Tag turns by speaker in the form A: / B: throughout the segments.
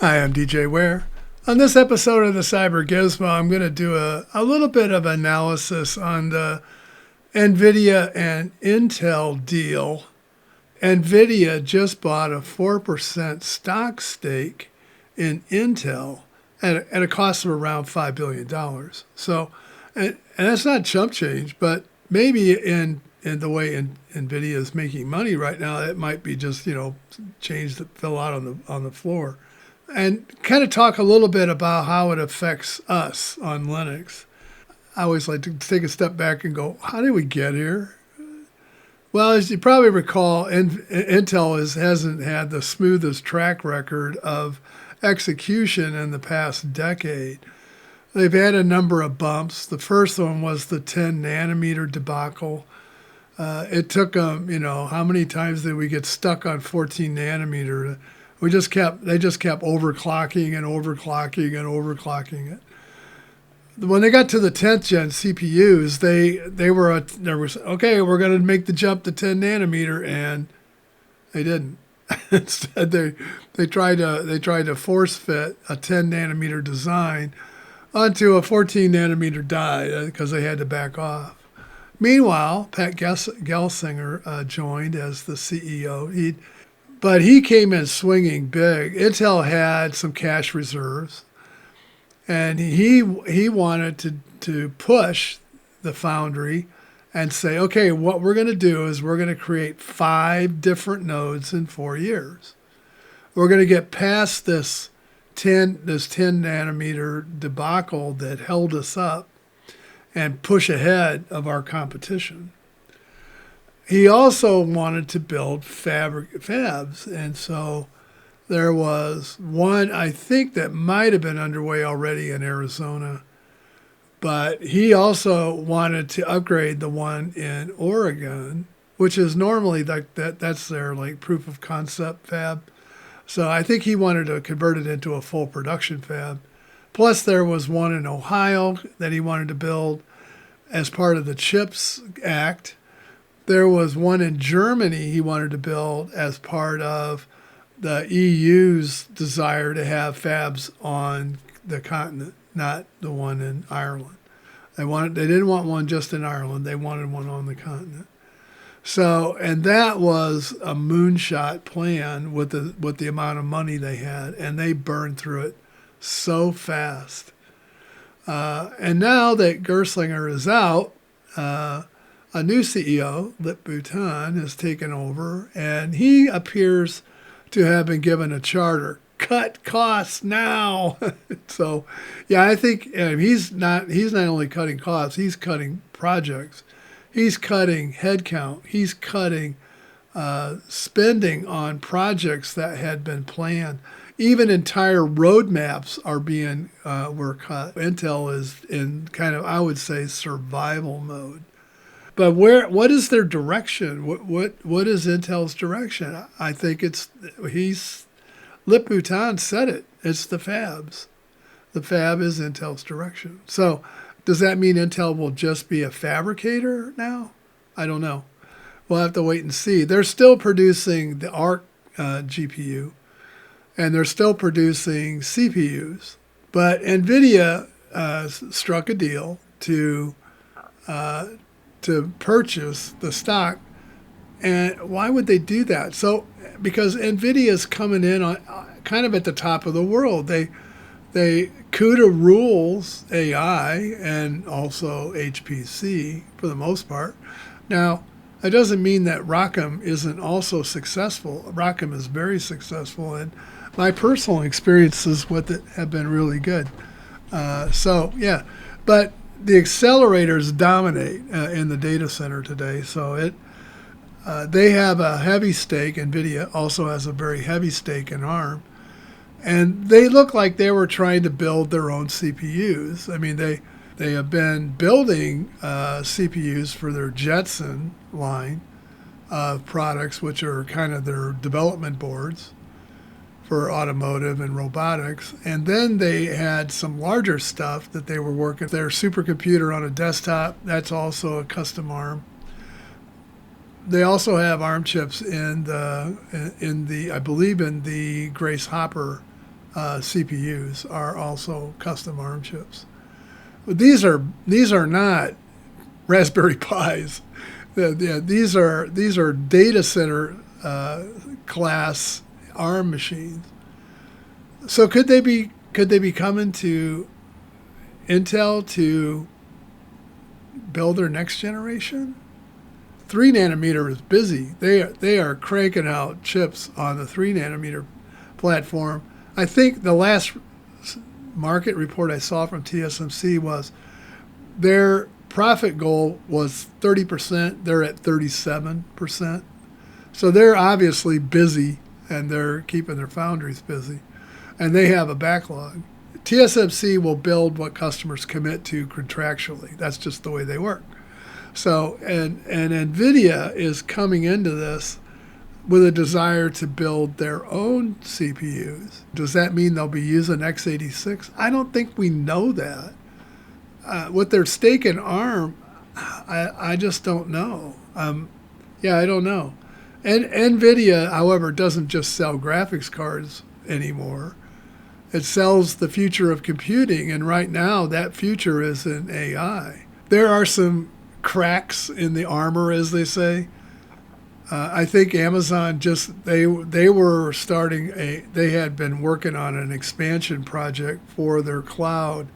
A: Hi, I'm DJ Ware. On this episode of the Cyber Gizmo, I'm going to do a little bit of analysis on the Nvidia and Intel deal. Nvidia just bought a 4% stock stake in Intel at a cost of around $5 billion. So, and that's not chump change, but maybe in the way Nvidia is making money right now, it might be just, change that fell out on the floor. And kind of talk a little bit about how it affects us on Linux. I always like to take a step back and go, how did we get here? Well, as you probably recall, Intel hasn't had the smoothest track record of execution in the past decade. They've had a number of bumps. The first one was the 10 nanometer debacle. It took them, how many times did we get stuck on 14 nanometer? They just kept overclocking and overclocking and overclocking it. When they got to the 10th gen CPUs, we're going to make the jump to 10 nanometer, and they didn't. Instead, they tried to force fit a 10 nanometer design onto a 14 nanometer die because they had to back off. Meanwhile, Pat Gelsinger joined as the CEO. But he came in swinging big. Intel had some cash reserves, and he wanted to push the Foundry and say, okay, what we're going to do is we're going to create 5 different nodes in 4 years. We're going to get past this 10 nanometer debacle that held us up and push ahead of our competition. He also wanted to build fabs, and so there was one, I think, that might have been underway already in Arizona, but he also wanted to upgrade the one in Oregon, which is normally that's their proof of concept fab. So I think he wanted to convert it into a full production fab. Plus there was one in Ohio that he wanted to build as part of the CHIPS Act. There was one in Germany he wanted to build as part of the EU's desire to have fabs on the continent, not the one in Ireland. They didn't want one just in Ireland. They wanted one on the continent. So, and that was a moonshot plan with the amount of money they had, and they burned through it so fast. And now that Gerslinger is out, a new CEO, Lip Bhutan, has taken over, and he appears to have been given a charter. Cut costs now. So, yeah, I think he's not only cutting costs, he's cutting projects. He's cutting headcount. He's cutting spending on projects that had been planned. Even entire roadmaps were cut. Intel is in kind of, I would say, survival mode. But what is their direction? What is Intel's direction? I think Lip Bhutan said it. It's the fabs. The fab is Intel's direction. So does that mean Intel will just be a fabricator now? I don't know. We'll have to wait and see. They're still producing the ARC GPU, and they're still producing CPUs. But Nvidia struck a deal to purchase the stock. And why would they do that? So, because Nvidia is coming in on kind of at the top of the world. They CUDA rules AI and also HPC for the most part. Now, that doesn't mean that ROCm isn't also successful. ROCm is very successful, and my personal experiences with it have been really good. But the accelerators dominate in the data center today. So they have a heavy stake. NVIDIA also has a very heavy stake in ARM. And they look like they were trying to build their own CPUs. I mean, they have been building CPUs for their Jetson line of products, which are kind of their development boards for automotive and robotics. And then they had some larger stuff that they were working. Their supercomputer on a desktop, that's also a custom ARM. They also have ARM chips in the I believe in the Grace Hopper CPUs are also custom ARM chips. But these are not Raspberry Pis. These are data center class ARM machines. So could they be coming to Intel to build their next generation? 3 nanometer is busy. They are cranking out chips on the 3 nanometer platform. I think the last market report I saw from TSMC was their profit goal was 30%. They're at 37%. So they're obviously busy, and they're keeping their foundries busy. And they have a backlog. TSMC will build what customers commit to contractually. That's just the way they work. So, and Nvidia is coming into this with a desire to build their own CPUs. Does that mean they'll be using x86? I don't think we know that. With their stake in ARM, I just don't know. I don't know. And Nvidia, however, doesn't just sell graphics cards anymore. It sells the future of computing, and right now that future is in AI. There are some cracks in the armor, as they say. I think Amazon they were starting they had been working on an expansion project for their cloud.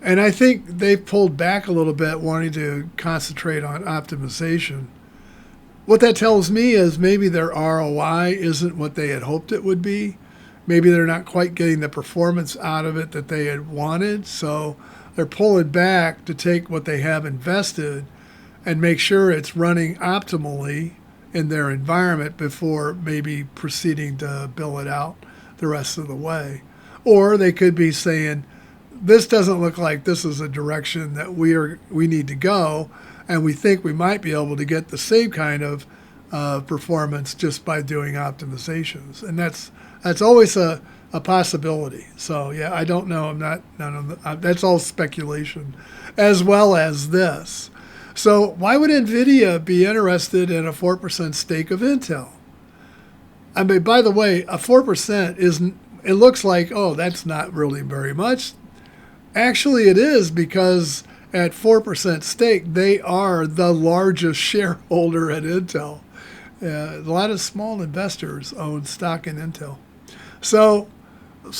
A: And I think they pulled back a little bit, wanting to concentrate on optimization. What that tells me is maybe their ROI isn't what they had hoped it would be. Maybe they're not quite getting the performance out of it that they had wanted. So they're pulling back to take what they have invested and make sure it's running optimally in their environment before maybe proceeding to bill it out the rest of the way. Or they could be saying, this doesn't look like this is a direction that we need to go, and we think we might be able to get the same kind of performance just by doing optimizations. And that's always a possibility. So yeah, I don't know. That's all speculation, as well as this. So why would Nvidia be interested in a 4% stake of Intel? I mean, by the way, a 4% isn't. It looks like, oh, that's not really very much. Actually, it is, because at 4% stake, they are the largest shareholder at Intel. A lot of small investors own stock in Intel. So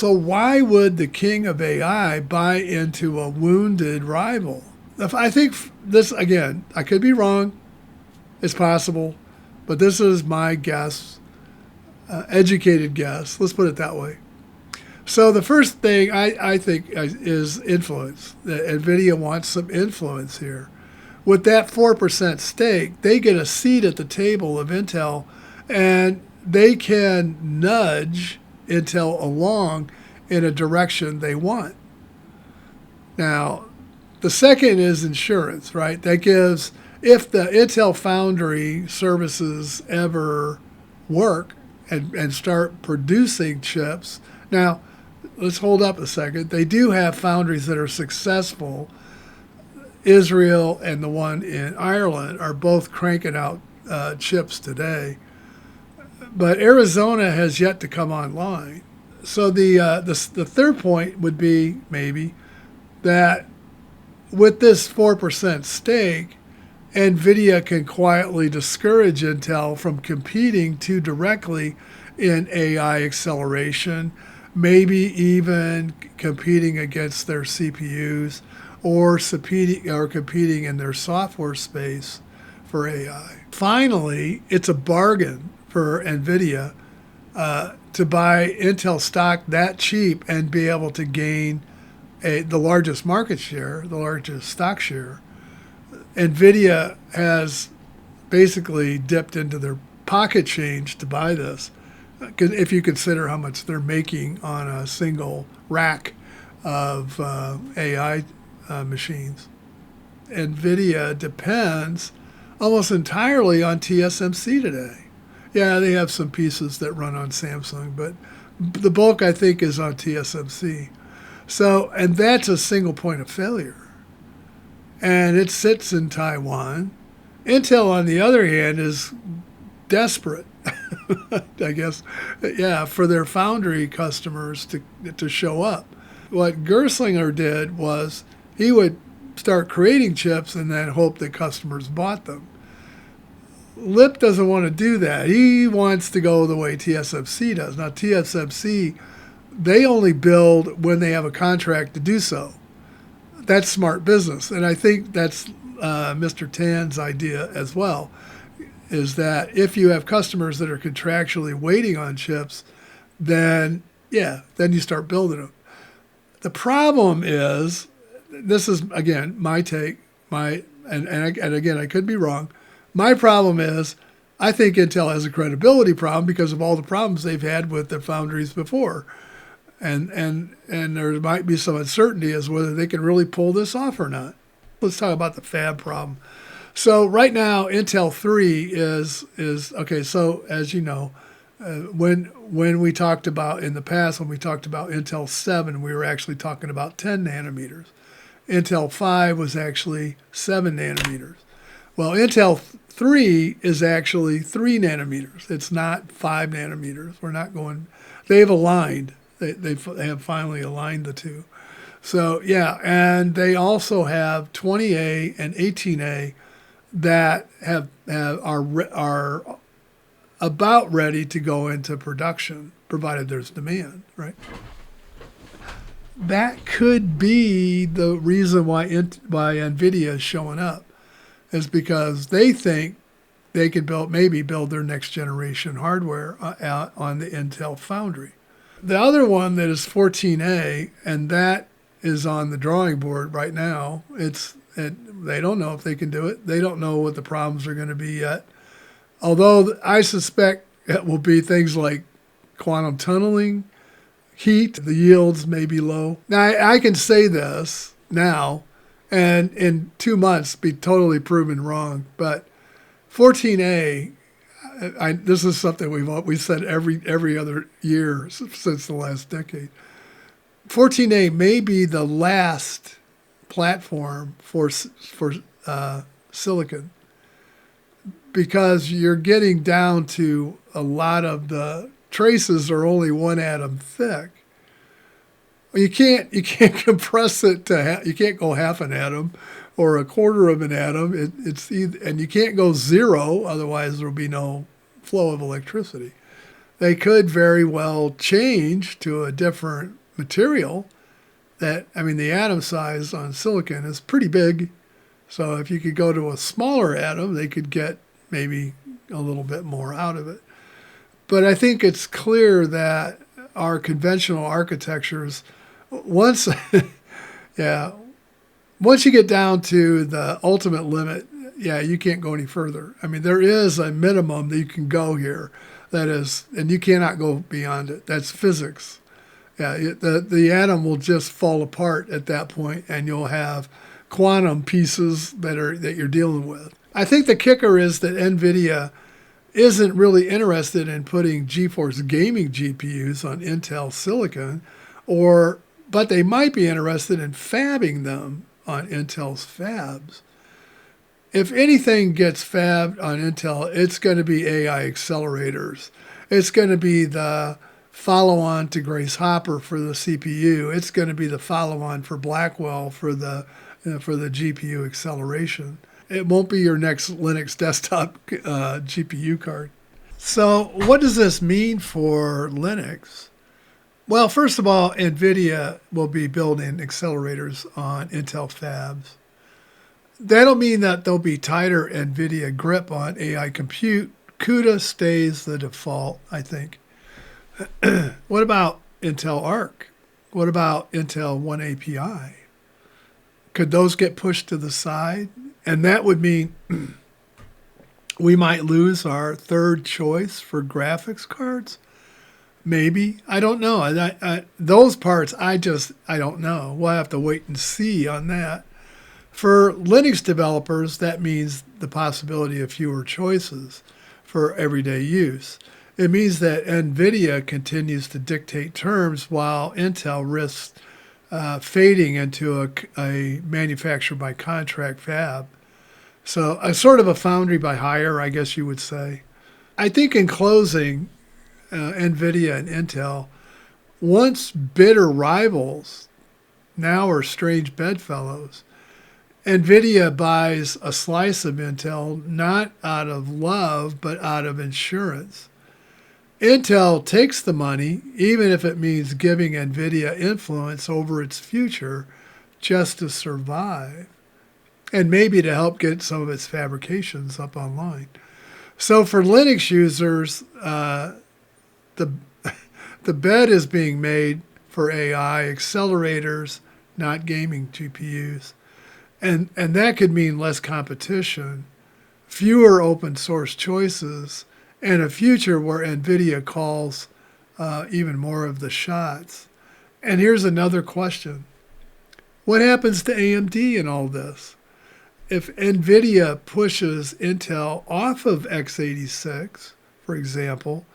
A: why would the king of AI buy into a wounded rival? I think this, again, I could be wrong. It's possible. But this is my guess, educated guess. Let's put it that way. So the first thing I think is influence. That Nvidia wants some influence here. With that 4% stake, they get a seat at the table of Intel, and they can nudge Intel along in a direction they want. Now, the second is insurance, right? That gives, if the Intel Foundry services ever work and start producing chips. Now, let's hold up a second. They do have foundries that are successful. Israel and the one in Ireland are both cranking out chips today. But Arizona has yet to come online. So the third point would be maybe that with this 4% stake, Nvidia can quietly discourage Intel from competing too directly in AI acceleration, maybe even competing against their CPUs or competing in their software space for AI. Finally, it's a bargain for Nvidia to buy Intel stock that cheap and be able to gain the largest market share, the largest stock share. Nvidia has basically dipped into their pocket change to buy this, if you consider how much they're making on a single rack of AI machines. Nvidia depends almost entirely on TSMC today. Yeah, they have some pieces that run on Samsung, but the bulk, I think, is on TSMC. So, and that's a single point of failure. And it sits in Taiwan. Intel, on the other hand, is desperate I guess, yeah, for their foundry customers to show up. What Gerslinger did was he would start creating chips and then hope that customers bought them. Lip doesn't want to do that. He wants to go the way TSMC does. Now, TSMC, they only build when they have a contract to do so. That's smart business. And I think that's Mr. Tan's idea as well, is that if you have customers that are contractually waiting on chips, then, yeah, then you start building them. The problem is, this is, again, my take, and again, I could be wrong. My problem is, I think Intel has a credibility problem because of all the problems they've had with their foundries before. And there might be some uncertainty as whether they can really pull this off or not. Let's talk about the fab problem. So right now, Intel 3 is okay. So as you know, when we talked about in the past, when we talked about Intel 7, we were actually talking about 10 nanometers. Intel 5 was actually 7 nanometers. Well, Intel 3 is actually 3 nanometers. It's not 5 nanometers. We're not going. They've aligned. They have finally aligned the two. So yeah, and they also have 20A and 18A that are about ready to go into production, provided there's demand, right? That could be the reason why Nvidia is showing up, is because they think they could maybe build their next generation hardware out on the Intel Foundry. The other one that is 14A, and that is on the drawing board right now. They don't know if they can do it. They don't know what the problems are going to be yet. Although I suspect it will be things like quantum tunneling, heat, the yields may be low. Now, I can say this now and in 2 months be totally proven wrong, but 14A, this is something we've said every other year since the last decade. 14A may be the last platform for silicon, because you're getting down to a lot of the traces are only 1 atom thick. You can't compress it to you can't go half an atom or a quarter of an atom. And you can't go zero, otherwise there'll be no flow of electricity. They could very well change to a different material. The atom size on silicon is pretty big. So if you could go to a smaller atom, they could get maybe a little bit more out of it. But I think it's clear that our conventional architectures, once you get down to the ultimate limit, you can't go any further. There is a minimum that you can go here, and you cannot go beyond it. That's physics. The atom will just fall apart at that point, and you'll have quantum pieces that you're dealing with. I think the kicker is that Nvidia isn't really interested in putting GeForce gaming GPUs on Intel silicon, but they might be interested in fabbing them on Intel's fabs. If anything gets fabbed on Intel, it's going to be AI accelerators. It's going to be the follow-on to Grace Hopper for the CPU. It's going to be the follow-on for Blackwell for the GPU acceleration. It won't be your next Linux desktop GPU card. So what does this mean for Linux? Well, first of all, NVIDIA will be building accelerators on Intel fabs. That'll mean that there'll be tighter NVIDIA grip on AI compute. CUDA stays the default, I think. What about Intel Arc? What about Intel One API? Could those get pushed to the side? And that would mean we might lose our third choice for graphics cards. Maybe. I don't know. Those parts, I don't know. We'll have to wait and see on that. For Linux developers, that means the possibility of fewer choices for everyday use. It means that NVIDIA continues to dictate terms while Intel risks fading into a manufacturer by contract fab. So a sort of a foundry by hire, I guess you would say. I think in closing, Nvidia and Intel, once bitter rivals, now are strange bedfellows. Nvidia buys a slice of Intel not out of love, but out of insurance. Intel takes the money, even if it means giving Nvidia influence over its future just to survive, and maybe to help get some of its fabrications up online. So for Linux users, the the bed is being made for AI accelerators, not gaming GPUs. And that could mean less competition, fewer open source choices, and a future where NVIDIA calls even more of the shots. And here's another question. What happens to AMD in all this? If NVIDIA pushes Intel off of x86, for example,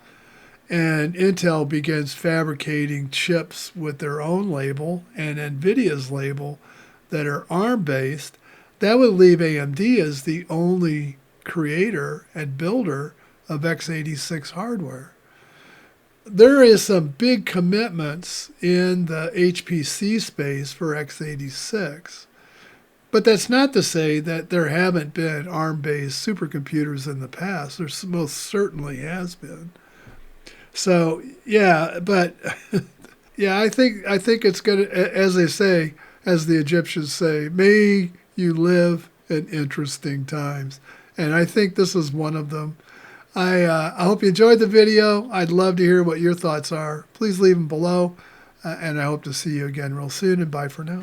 A: and Intel begins fabricating chips with their own label and NVIDIA's label that are ARM-based, that would leave AMD as the only creator and builder of x86 hardware. There is some big commitments in the HPC space for x86, but that's not to say that there haven't been ARM-based supercomputers in the past. There most certainly has been. So yeah, but yeah, I think it's gonna, as they say, as the Egyptians say, may you live in interesting times, and I think this is one of them. I hope you enjoyed the video. I'd love to hear what your thoughts are. Please leave them below, and I hope to see you again real soon. And bye for now.